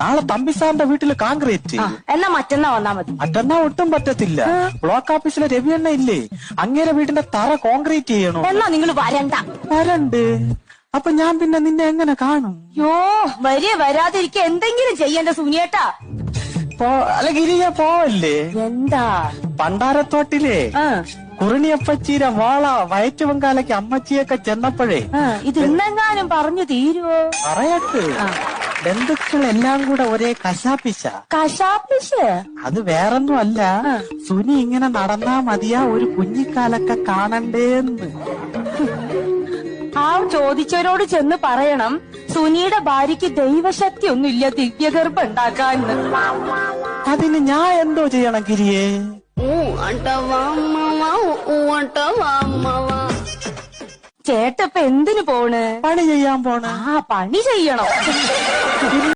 നാളെ തമ്പിസാറിന്റെ വീട്ടില് കോൺക്രീറ്റ്. എന്നാ മറ്റന്നാ വന്നാ മതി. മറ്റന്നാ ഒട്ടും പറ്റത്തില്ല. ബ്ലോക്ക് ഓഫീസിലെ രവിയണ്ണ ഇല്ലേ, അങ്ങേരെ വീടിന്റെ തറ കോൺക്രീറ്റ് ചെയ്യണോ. എന്നാ നിങ്ങൾ വരണ്ട്. അപ്പൊ ഞാൻ പിന്നെ നിന്നെ എങ്ങനെ കാണും? യോ വരാതിരിക്ക എന്തെങ്കിലും ചെയ്യണ്ട സുനിയേട്ടാ. അല്ല ഗിരിജ പോവല്ലേ? എന്താ? പണ്ടാരത്തോട്ടിലെ കുറിണിയപ്പച്ചീരെ മോള വയറ്റുപങ്കാലയ്ക്ക് അമ്മച്ചിയൊക്കെ ചെന്നപ്പോഴേ ഇത് ഇന്നെങ്ങാനും പറഞ്ഞു തീരുവോ? പറയട്ട്, ബന്ധുക്കളെല്ലാം കൂടെ ഒരേ കശാപ്പിശ. അത് വേറൊന്നും അല്ല, സുനി ഇങ്ങനെ നടന്നാ മതിയാ ഒരു കുഞ്ഞിക്കാലൊക്കെ കാണണ്ടേന്ന്. ആ ചോദിച്ചവരോട് ചെന്ന് പറയണം സുനിയുടെ ഭാര്യയ്ക്ക് ദൈവശക്തി ഒന്നുമില്ല ദിവ്യഗർഭം ഉണ്ടാക്കാന്ന്. അതിന് ഞാൻ എന്തോ ചെയ്യണം ഗിരിയെ? ചേട്ട ഇപ്പൊ എന്തിനു പോണ്? പണി ചെയ്യാൻ പോണ. പണി ചെയ്യണം.